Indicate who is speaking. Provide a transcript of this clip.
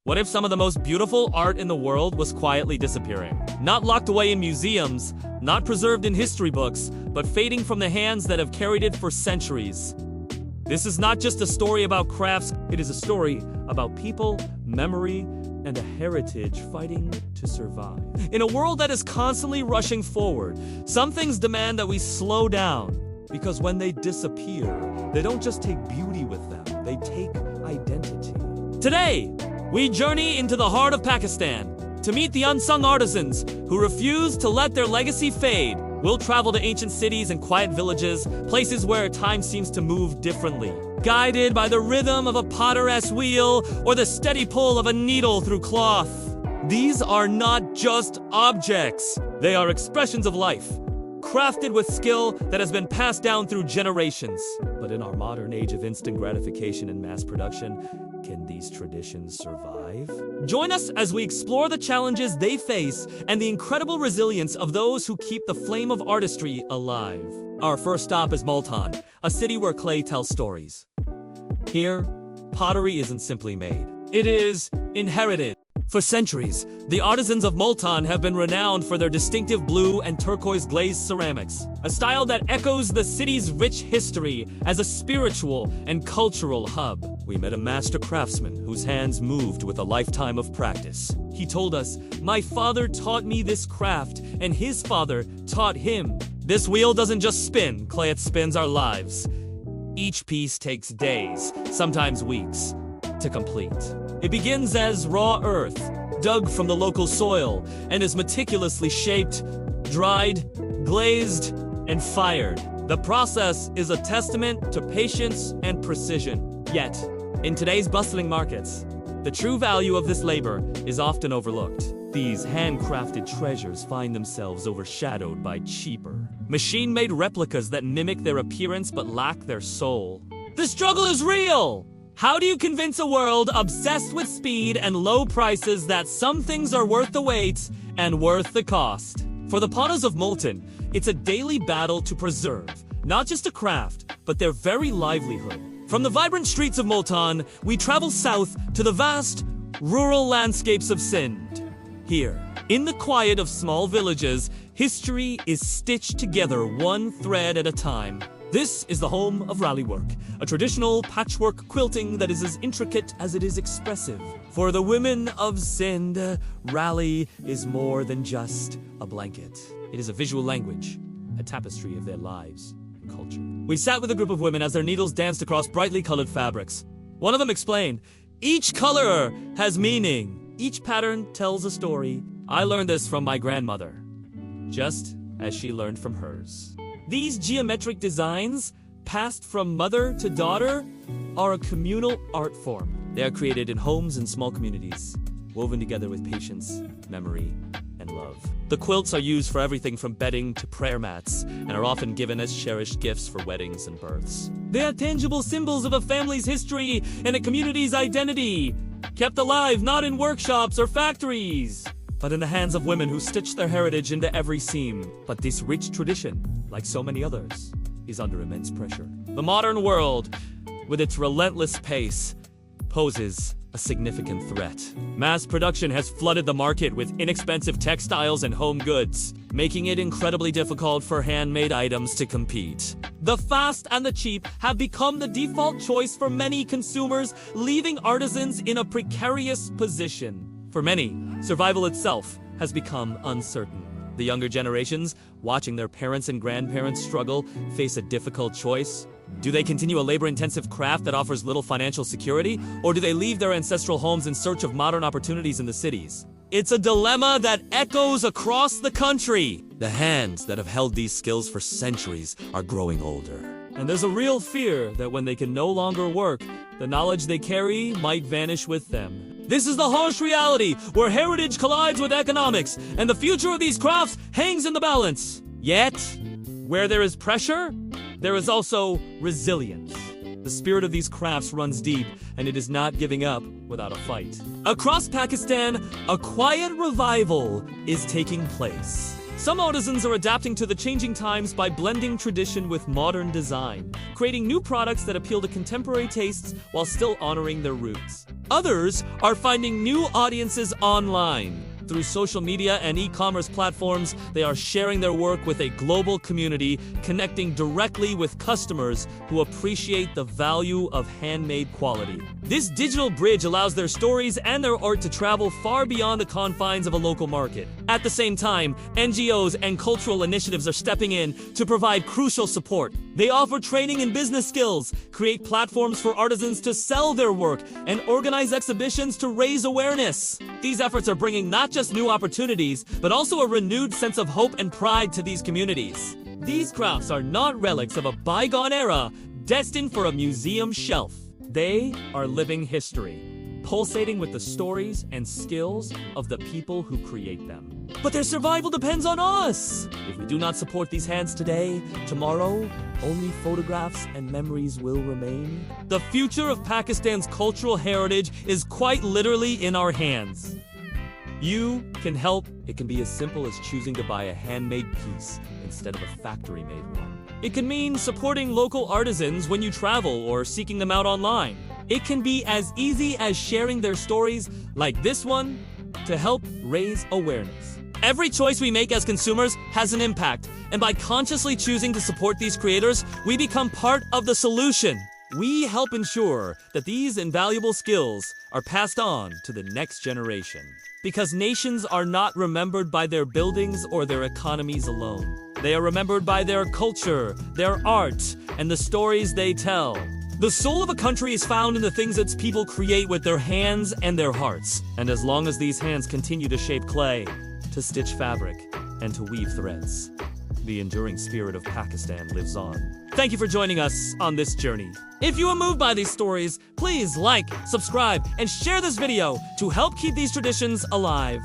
Speaker 1: What if some of the most beautiful art in the world was quietly disappearing? Not locked away in museums, not preserved in history books, but fading from the hands that have carried it for centuries. This is not just a story about crafts, it is a story about people, memory, and a heritage fighting to survive. In a world that is constantly rushing forward, some things demand that we slow down. Because when they disappear, they don't just take beauty with them, they take identity. Today, we journey into the heart of Pakistan to meet the unsung artisans who refuse to let their legacy fade. We'll travel to ancient cities and quiet villages, places where time seems to move differently. Guided by the rhythm of a potter's wheel or the steady pull of a needle through cloth. These are not just objects, they are expressions of life, crafted with skill that has been passed down through generations. But in our modern age of instant gratification and mass production, can these traditions survive? Join us as we explore the challenges they face and the incredible resilience of those who keep the flame of artistry alive. Our first stop is Multan, a city where clay tells stories. Here, pottery isn't simply made. It is inherited. For centuries, the artisans of Multan have been renowned for their distinctive blue and turquoise glazed ceramics, a style that echoes the city's rich history as a spiritual and cultural hub. We met a master craftsman whose hands moved with a lifetime of practice. He told us, "My father taught me this craft, and his father taught him. This wheel doesn't just spin, clay, it spins our lives. Each piece takes days, sometimes weeks, to complete. It begins as raw earth, dug from the local soil, and is meticulously shaped, dried, glazed, and fired. The process is a testament to patience and precision. Yet, in today's bustling markets, the true value of this labor is often overlooked. These handcrafted treasures find themselves overshadowed by cheaper, machine-made replicas that mimic their appearance but lack their soul. The struggle is real! How do you convince a world obsessed with speed and low prices that some things are worth the wait and worth the cost? For the potters of Multan, it's a daily battle to preserve, not just a craft, but their very livelihood. From the vibrant streets of Multan, we travel south to the vast, rural landscapes of Sindh. Here, in the quiet of small villages, history is stitched together one thread at a time. This is the home of Ralli work, a traditional patchwork quilting that is as intricate as it is expressive. For the women of Sindh, Ralli is more than just a blanket. It is a visual language, a tapestry of their lives and culture. We sat with a group of women as their needles danced across brightly colored fabrics. One of them explained, "Each color has meaning. Each pattern tells a story. I learned this from my grandmother, just as she learned from hers." These geometric designs, passed from mother to daughter, are a communal art form. They are created in homes and small communities, woven together with patience, memory, and love. The quilts are used for everything from bedding to prayer mats, and are often given as cherished gifts for weddings and births. They are tangible symbols of a family's history and a community's identity, kept alive not in workshops or factories, but in the hands of women who stitch their heritage into every seam. But this rich tradition, like so many others, is under immense pressure. The modern world, with its relentless pace, poses a significant threat. Mass production has flooded the market with inexpensive textiles and home goods, making it incredibly difficult for handmade items to compete. The fast and the cheap have become the default choice for many consumers, leaving artisans in a precarious position. For many, survival itself has become uncertain. The younger generations, watching their parents and grandparents struggle, face a difficult choice. Do they continue a labor-intensive craft that offers little financial security, or do they leave their ancestral homes in search of modern opportunities in the cities? It's a dilemma that echoes across the country. The hands that have held these skills for centuries are growing older. And there's a real fear that when they can no longer work, the knowledge they carry might vanish with them. This is the harsh reality where heritage collides with economics, and the future of these crafts hangs in the balance. Yet, where there is pressure, there is also resilience. The spirit of these crafts runs deep, and it is not giving up without a fight. Across Pakistan, a quiet revival is taking place. Some artisans are adapting to the changing times by blending tradition with modern design, creating new products that appeal to contemporary tastes while still honoring their roots. Others are finding new audiences online. Through social media and e-commerce platforms, they are sharing their work with a global community, connecting directly with customers who appreciate the value of handmade quality. This digital bridge allows their stories and their art to travel far beyond the confines of a local market. At the same time, NGOs and cultural initiatives are stepping in to provide crucial support. They offer training in business skills, create platforms for artisans to sell their work, and organize exhibitions to raise awareness. These efforts are bringing not just new opportunities, but also a renewed sense of hope and pride to these communities. These crafts are not relics of a bygone era, destined for a museum shelf. They are living history, pulsating with the stories and skills of the people who create them. But their survival depends on us. If we do not support these hands today, tomorrow, only photographs and memories will remain. The future of Pakistan's cultural heritage is quite literally in our hands. You can help. It can be as simple as choosing to buy a handmade piece instead of a factory-made one. It can mean supporting local artisans when you travel or seeking them out online. It can be as easy as sharing their stories, like this one, to help raise awareness. Every choice we make as consumers has an impact, and by consciously choosing to support these creators, we become part of the solution. We help ensure that these invaluable skills are passed on to the next generation. Because nations are not remembered by their buildings or their economies alone. They are remembered by their culture, their art, and the stories they tell. The soul of a country is found in the things its people create with their hands and their hearts. And as long as these hands continue to shape clay, to stitch fabric, and to weave threads, the enduring spirit of Pakistan lives on. Thank you for joining us on this journey. If you are moved by these stories, please like, subscribe, and share this video to help keep these traditions alive.